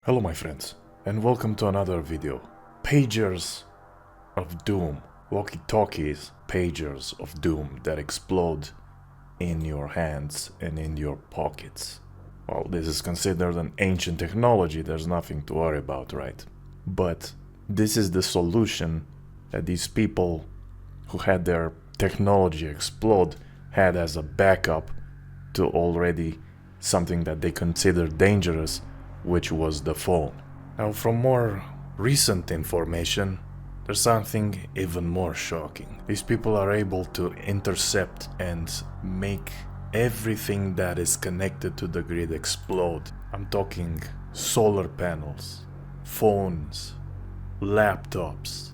Hello my friends, and welcome to another video. Pagers of doom, walkie-talkies, pagers of doom that explode in your hands and in your pockets. Well, this is considered an ancient technology, there's nothing to worry about, right? But this is the solution that these people who had their technology explode had as a backup to already something that they considered dangerous, which was the phone. Now, from more recent information, there's something even more shocking. These people are able to intercept and make everything that is connected to the grid explode. I'm talking solar panels, phones, laptops,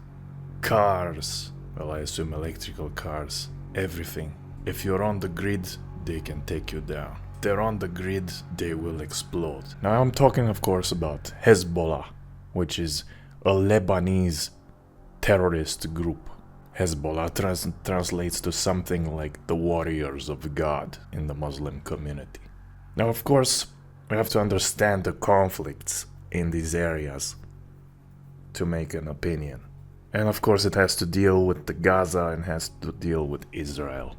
cars, well, I assume electrical cars, everything. If you're on the grid, they can take you down. They're on the grid, they will explode. Now I'm talking of course about Hezbollah, which is a Lebanese terrorist group. Hezbollah translates to something like the warriors of God in the Muslim community. Now of course we have to understand the conflicts in these areas to make an opinion. And of course it has to deal with the Gaza and has to deal with Israel.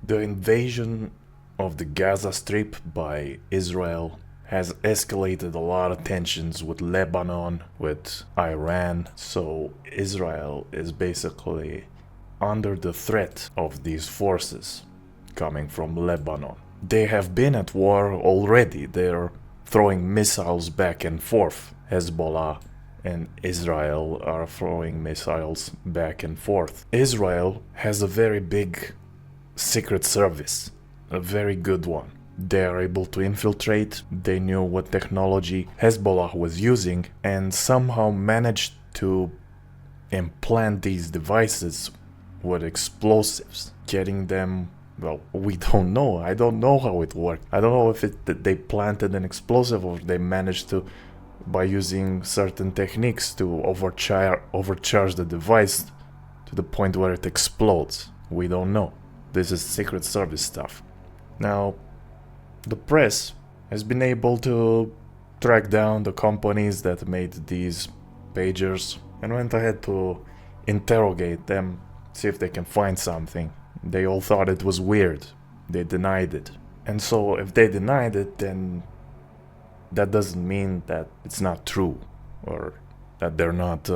The invasion of the Gaza Strip by Israel has escalated a lot of tensions with Lebanon, with Iran, so Israel is basically under the threat of these forces coming from Lebanon. They have been at war already, they're throwing missiles back and forth. Hezbollah and Israel are throwing missiles back and forth. Israel has a very big secret service. A very good one. They are able to infiltrate, they knew what technology Hezbollah was using and somehow managed to implant these devices with explosives, getting them, well, we don't know. I don't know how it worked. I don't know if they planted an explosive or they managed to, by using certain techniques, to overcharge the device to the point where it explodes. We don't know. This is Secret Service stuff. Now, the press has been able to track down the companies that made these pagers and went ahead to interrogate them, see if they can find something. They all thought it was weird. They denied it. And so if they denied it, then that doesn't mean that it's not true, or that they're not,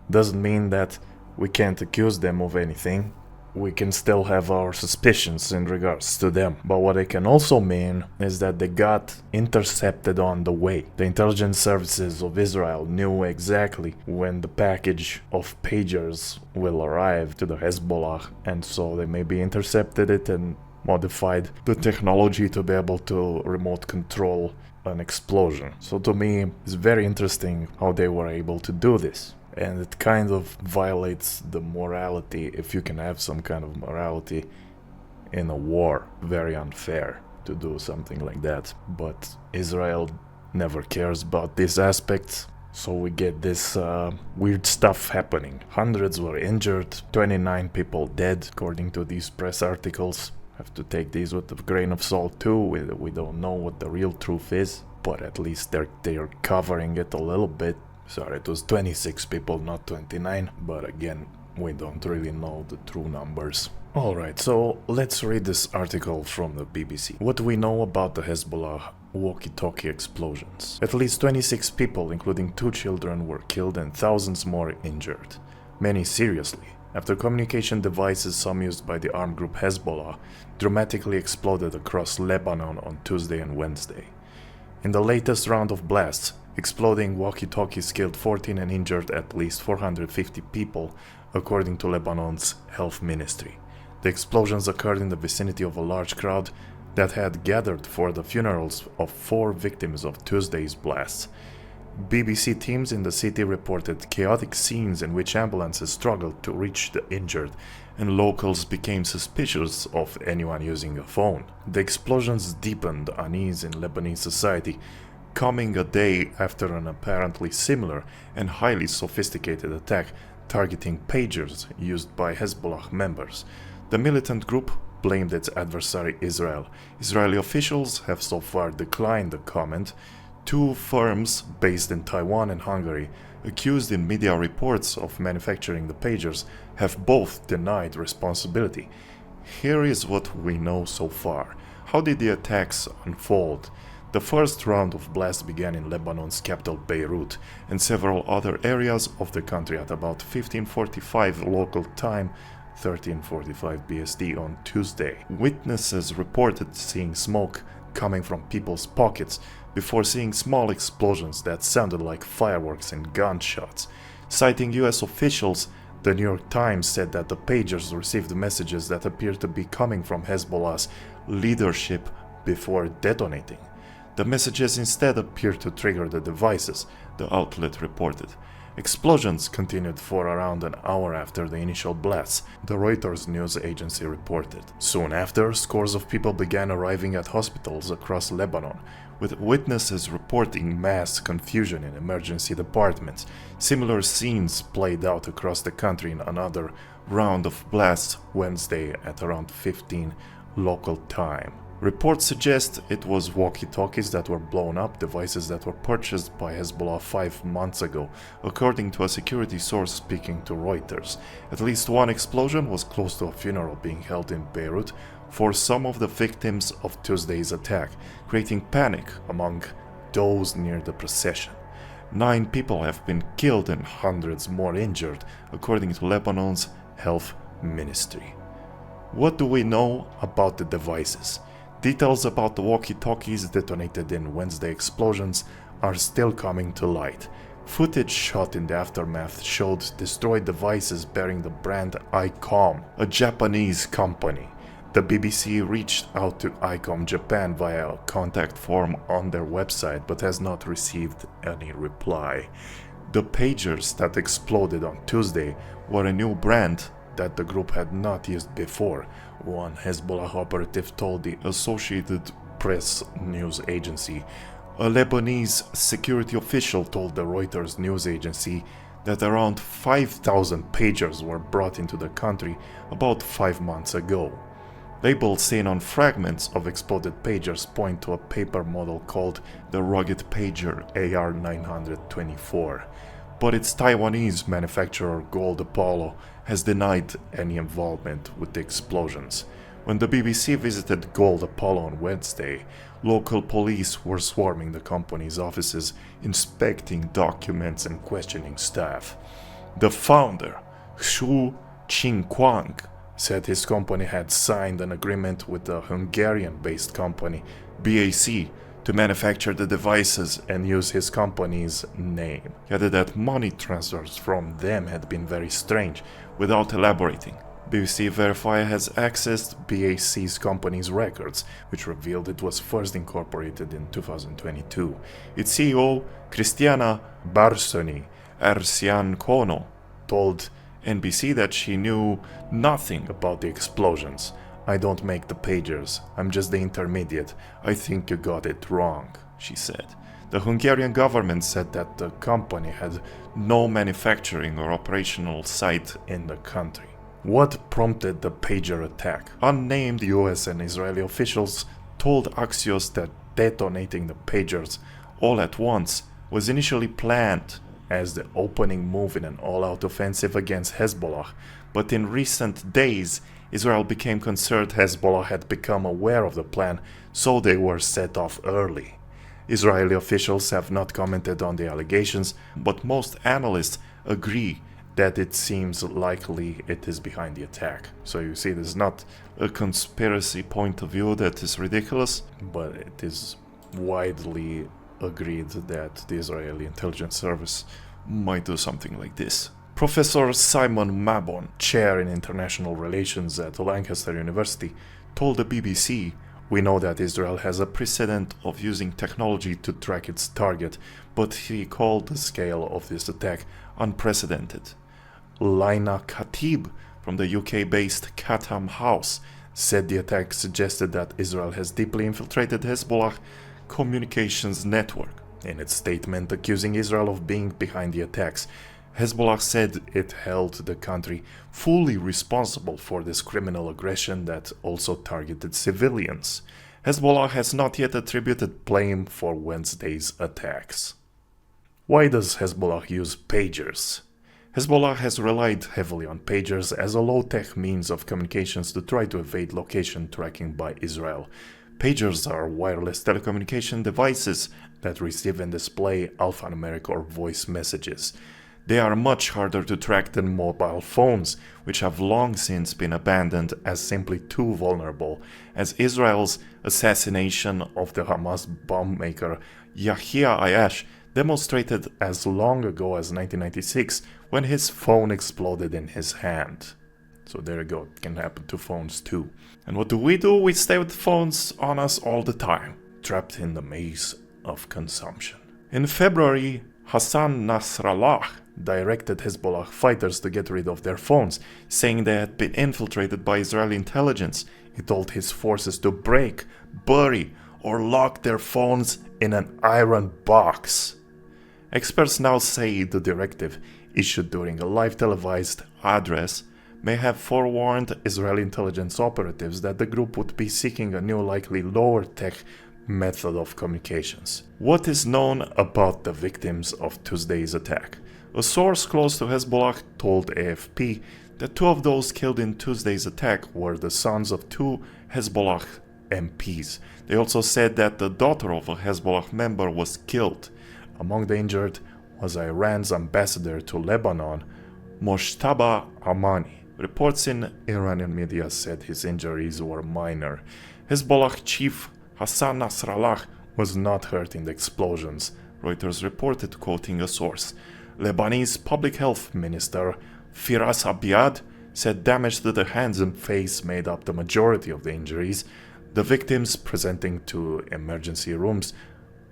doesn't mean that we can't accuse them of anything. We can still have our suspicions in regards to them. But what it can also mean is that they got intercepted on the way. The intelligence services of Israel knew exactly when the package of pagers will arrive to the Hezbollah, and so they maybe intercepted it and modified the technology to be able to remote control an explosion. So to me, it's very interesting how they were able to do this. And it kind of violates the morality, if you can have some kind of morality in a war. Very unfair to do something like that. But Israel never cares about these aspects, so we get this weird stuff happening. Hundreds were injured, 29 people dead, according to these press articles. Have to take these with a grain of salt too. We don't know what the real truth is, but at least they're covering it a little bit. Sorry, it was 26 people, not 29, but again, we don't really know the true numbers. Alright, so let's read this article from the BBC. What do we know about the Hezbollah walkie-talkie explosions? At least 26 people, including 2 children, were killed and thousands more injured, many seriously, after communication devices, some used by the armed group Hezbollah, dramatically exploded across Lebanon on Tuesday and Wednesday. In the latest round of blasts, exploding walkie-talkies killed 14 and injured at least 450 people, according to Lebanon's health ministry. The explosions occurred in the vicinity of a large crowd that had gathered for the funerals of 4 victims of Tuesday's blasts. BBC teams in the city reported chaotic scenes in which ambulances struggled to reach the injured, and locals became suspicious of anyone using a phone. The explosions deepened unease in Lebanese society, coming a day after an apparently similar and highly sophisticated attack targeting pagers used by Hezbollah members. The militant group blamed its adversary Israel. Israeli officials have so far declined the comment Two firms based in Taiwan and Hungary, accused in media reports of manufacturing the pagers, have both denied responsibility. Here is what we know so far. How did the attacks unfold? The first round of blasts began in Lebanon's capital Beirut and several other areas of the country at about 15:45 local time, 13:45 BST on Tuesday. Witnesses reported seeing smoke coming from people's pockets before seeing small explosions that sounded like fireworks and gunshots. Citing US officials, the New York Times said that the pagers received messages that appeared to be coming from Hezbollah's leadership before detonating. The messages instead appeared to trigger the devices, the outlet reported. Explosions continued for around an hour after the initial blasts, the Reuters news agency reported. Soon after, scores of people began arriving at hospitals across Lebanon, with witnesses reporting mass confusion in emergency departments. Similar scenes played out across the country in another round of blasts Wednesday at around 15 local time. Reports suggest it was walkie-talkies that were blown up, devices that were purchased by Hezbollah 5 months ago, according to a security source speaking to Reuters. At least one explosion was close to a funeral being held in Beirut for some of the victims of Tuesday's attack, creating panic among those near the procession. 9 people have been killed and hundreds more injured, according to Lebanon's health ministry. What do we know about the devices? Details about the walkie-talkies detonated in Wednesday explosions are still coming to light. Footage shot in the aftermath showed destroyed devices bearing the brand ICOM, a Japanese company. The BBC reached out to ICOM Japan via a contact form on their website but has not received any reply. The pagers that exploded on Tuesday were a new brand that the group had not used before, one Hezbollah operative told the Associated Press news agency. A Lebanese security official told the Reuters news agency that around 5,000 pagers were brought into the country about 5 months ago. Labels seen on fragments of exploded pagers point to a paper model called the Rugged Pager AR924. But its Taiwanese manufacturer Gold Apollo has denied any involvement with the explosions. When the BBC visited Gold Apollo on Wednesday, local police were swarming the company's offices, inspecting documents and questioning staff. The founder, Xu Qingquang, said his company had signed an agreement with a Hungarian-based company, BAC, to manufacture the devices and use his company's name. He added that money transfers from them had been very strange, without elaborating. BBC Verify has accessed BAC's company's records, which revealed it was first incorporated in 2022. Its CEO, Cristiana Barsoni Ersiancono, told NBC that she knew nothing about the explosions. "I don't make the pagers, I'm just the intermediate. I think you got it wrong," she said. The Hungarian government said that the company had no manufacturing or operational site in the country. What prompted the pager attack? Unnamed US and Israeli officials told Axios that detonating the pagers all at once was initially planned as the opening move in an all-out offensive against Hezbollah, but in recent days, Israel became concerned Hezbollah had become aware of the plan, so they were set off early. Israeli officials have not commented on the allegations, but most analysts agree that it seems likely it is behind the attack. So you see, there's not a conspiracy point of view that is ridiculous, but it is widely agreed that the Israeli intelligence service might do something like this. Professor Simon Mabon, chair in international relations at Lancaster University, told the BBC, "We know that Israel has a precedent of using technology to track its target, but he called the scale of this attack unprecedented." Laina Khatib from the UK-based Chatham House said the attack suggested that Israel has deeply infiltrated Hezbollah communications network. In its statement accusing Israel of being behind the attacks, Hezbollah said it held the country fully responsible for this criminal aggression that also targeted civilians. Hezbollah has not yet attributed blame for Wednesday's attacks. Why does Hezbollah use pagers? Hezbollah has relied heavily on pagers as a low-tech means of communications to try to evade location tracking by Israel. Pagers are wireless telecommunication devices that receive and display alphanumeric or voice messages. They are much harder to track than mobile phones, which have long since been abandoned as simply too vulnerable, as Israel's assassination of the Hamas bomb maker Yahya Ayash demonstrated as long ago as 1996 when his phone exploded in his hand. So there you go, it can happen to phones too. And what do? We stay with phones on us all the time, trapped in the maze of consumption. In February, Hassan Nasrallah directed Hezbollah fighters to get rid of their phones, saying they had been infiltrated by Israeli intelligence. He told his forces to break, bury, or lock their phones in an iron box. Experts now say the directive, issued during a live televised address, may have forewarned Israeli intelligence operatives that the group would be seeking a new, likely lower-tech method of communications. What is known about the victims of Tuesday's attack? A source close to Hezbollah told AFP that 2 of those killed in Tuesday's attack were the sons of 2 Hezbollah MPs. They also said that the daughter of a Hezbollah member was killed. Among the injured was Iran's ambassador to Lebanon, Moshtaba Amani. Reports in Iranian media said his injuries were minor. Hezbollah chief Hassan Nasrallah was not hurt in the explosions, Reuters reported, quoting a source. Lebanese public health minister Firas Abiad said damage to the hands and face made up the majority of the injuries. The victims presenting to emergency rooms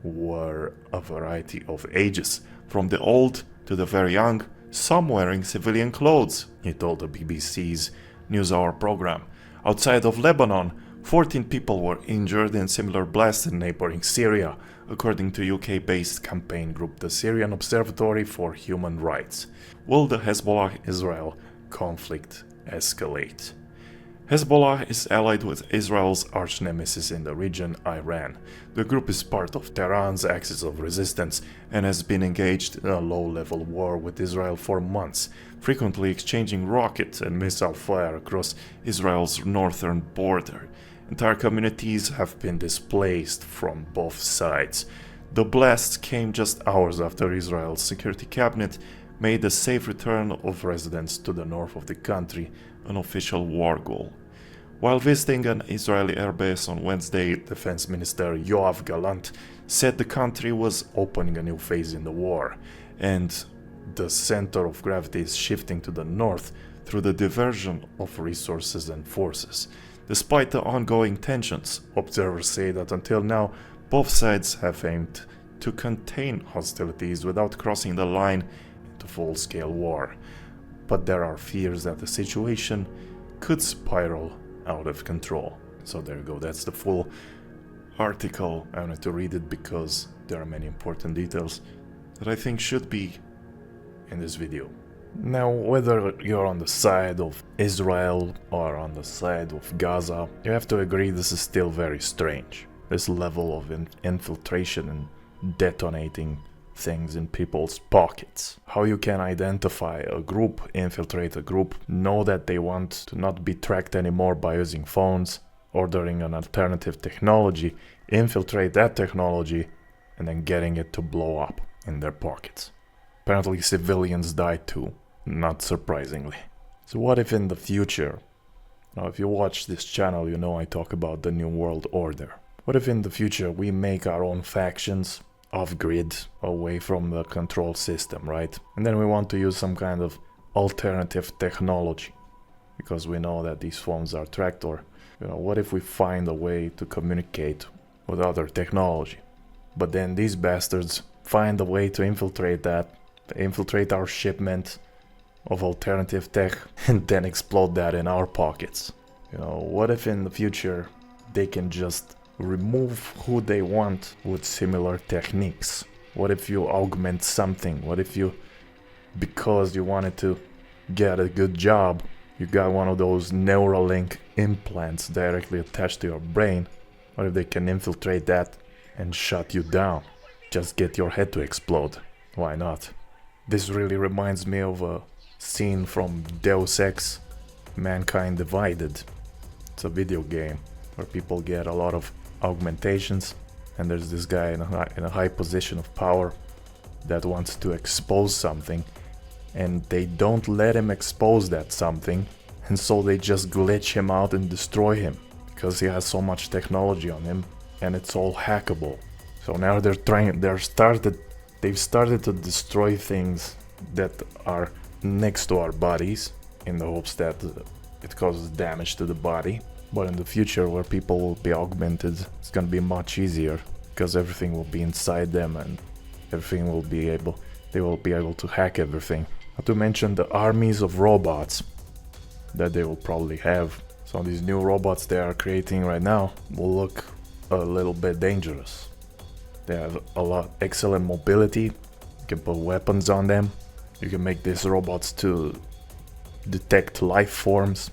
were a variety of ages, from the old to the very young, some wearing civilian clothes, he told the BBC's NewsHour program. Outside of Lebanon, 14 people were injured in similar blasts in neighboring Syria, according to UK-based campaign group the Syrian Observatory for Human Rights. Will the Hezbollah-Israel conflict escalate? Hezbollah is allied with Israel's arch-nemesis in the region, Iran. The group is part of Tehran's axis of resistance and has been engaged in a low-level war with Israel for months, frequently exchanging rocket and missile fire across Israel's northern border. Entire communities have been displaced from both sides. The blasts came just hours after Israel's security cabinet made the safe return of residents to the north of the country an official war goal. While visiting an Israeli airbase on Wednesday, Defense Minister Yoav Gallant said the country was opening a new phase in the war, and the center of gravity is shifting to the north through the diversion of resources and forces. Despite the ongoing tensions, observers say that until now, both sides have aimed to contain hostilities without crossing the line into full-scale war. But there are fears that the situation could spiral out of control. So there you go, that's the full article. I wanted to read it because there are many important details that I think should be in this video. Now, whether you're on the side of Israel or on the side of Gaza, you have to agree this is still very strange. This level of infiltration and detonating things in people's pockets. How you can identify a group, infiltrate a group, know that they want to not be tracked anymore by using phones, ordering an alternative technology, infiltrate that technology, and then getting it to blow up in their pockets. Apparently civilians died too, not surprisingly. So what if in the future, now if you watch this channel you know I talk about the New World Order. What if in the future we make our own factions off-grid, away from the control system, right? And then we want to use some kind of alternative technology because we know that these phones are tracked, or what if we find a way to communicate with other technology? But then these bastards find a way to infiltrate our shipment of alternative tech and then explode that in our pockets. What if in the future they can just remove who they want with similar techniques? What if you augment something? What if you, because you wanted to get a good job, you got one of those Neuralink implants directly attached to your brain, What if they can infiltrate that and shut you down? Just get your head to explode. Why not? This really reminds me of a scene from Deus Ex, Mankind Divided. It's a video game where people get a lot of augmentations, and there's this guy in a high position of power that wants to expose something, and they don't let him expose that something, and so they just glitch him out and destroy him because he has so much technology on him and it's all hackable. So now they've started to destroy things that are next to our bodies in the hopes that it causes damage to the body. But in the future, where people will be augmented, it's gonna be much easier because everything will be inside them and they will be able to hack everything. Not to mention the armies of robots that they will probably have. So these new robots they are creating right now will look a little bit dangerous. They have excellent mobility. You can put weapons on them. You can make these robots to detect life forms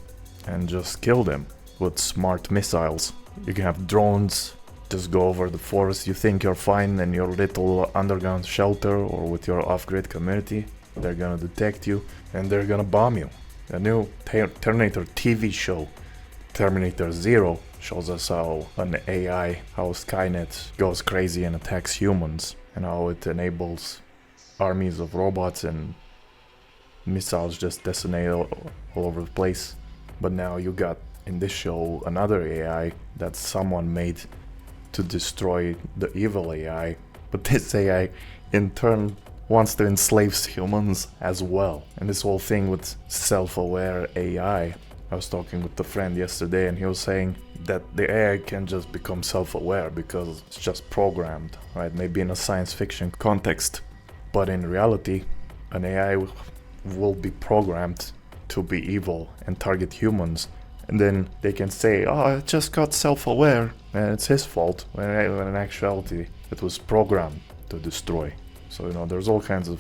and just kill them with smart missiles. You can have drones just go over the forest. You think you're fine in your little underground shelter or with your off-grid community. They're gonna detect you and they're gonna bomb you. The new Terminator TV show, Terminator Zero, shows us how Skynet goes crazy and attacks humans, and how it enables armies of robots and missiles just detonate all over the place. But now you got in this show another AI that someone made to destroy the evil AI, but this AI in turn wants to enslave humans as well. And this whole thing with self-aware AI, I was talking with a friend yesterday and he was saying that the AI can just become self-aware because it's just programmed, right? Maybe in a science fiction context, but in reality an AI will be programmed to be evil and target humans, and then they can say, oh, it just got self-aware and it's his fault, when in actuality it was programmed to destroy. So, there's all kinds of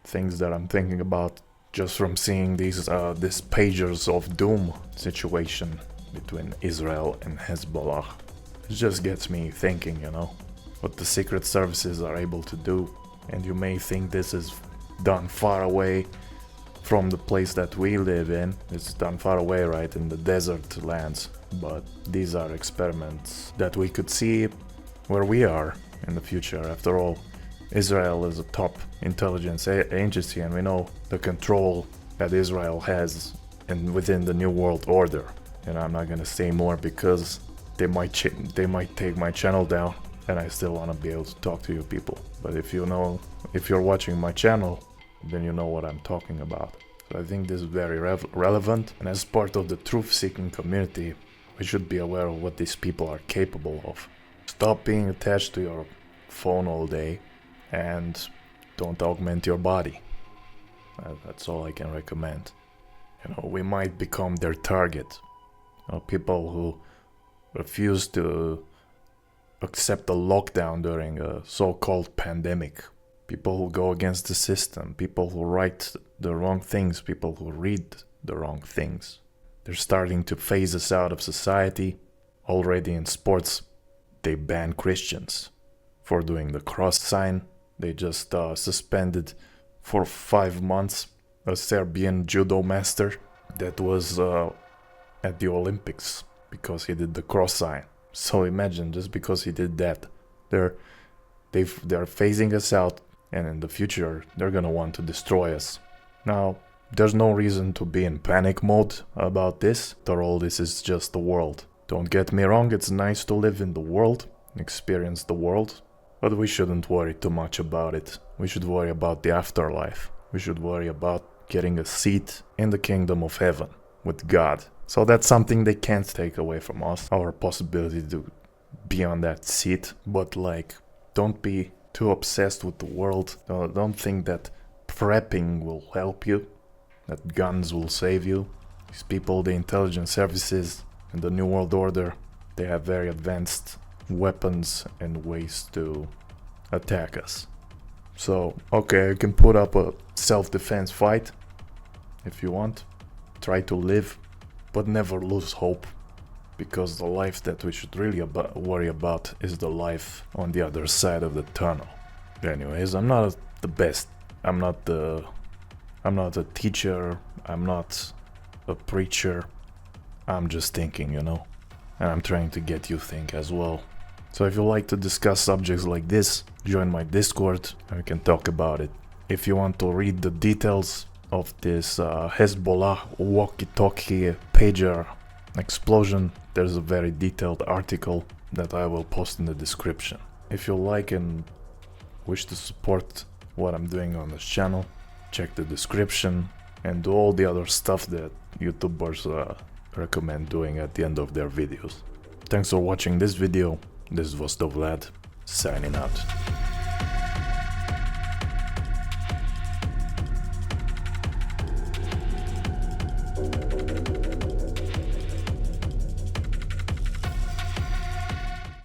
things that I'm thinking about just from seeing this Pagers of Doom situation between Israel and Hezbollah. It just gets me thinking, what the secret services are able to do. And you may think this is done far away from the place that we live in. It's done far away, right, in the desert lands. But these are experiments that we could see where we are in the future. After all, Israel is a top intelligence agency, and we know the control that Israel has within the New World Order. And I'm not gonna say more because they might take my channel down, and I still want to be able to talk to you people. But if you're watching my channel, then you know what I'm talking about. So I think this is very relevant, and as part of the truth-seeking community, we should be aware of what these people are capable of. Stop being attached to your phone all day and don't augment your body. That's all I can recommend. We might become their target. People who refuse to accept a lockdown during a so-called pandemic. People who go against the system. People who write the wrong things. People who read the wrong things. They're starting to phase us out of society. Already in sports, they ban Christians for doing the cross sign. They just suspended for 5 months a Serbian judo master that was at the Olympics because he did the cross sign. So imagine, just because he did that, they're phasing us out, and in the future they're gonna want to destroy us. Now, there's no reason to be in panic mode about this. After all, this is just the world. Don't get me wrong, it's nice to live in the world, experience the world, but we shouldn't worry too much about it. We should worry about the afterlife. We should worry about getting a seat in the kingdom of heaven with God. So that's something they can't take away from us, our possibility to be on that seat. But don't be too obsessed with the world. Don't think that prepping will help you, that guns will save you. These people, the intelligence services and the New World Order, they have very advanced weapons and ways to attack us. So, okay, you can put up a self-defense fight if you want. Try to live, but never lose hope. because the life that we should really worry about is the life on the other side of the tunnel. Anyways, I'm not the best. I'm not a teacher. I'm not a preacher. I'm just thinking, you know, and I'm trying to get you think as well. So if you like to discuss subjects like this, join my Discord and we can talk about it. If you want to read the details of this Hezbollah walkie-talkie pager explosion, there's a very detailed article that I will post in the description. If you like and wish to support what I'm doing on this channel, check the description and do all the other stuff that YouTubers recommend doing at the end of their videos. Thanks for watching this video. This was the Vlad, signing out.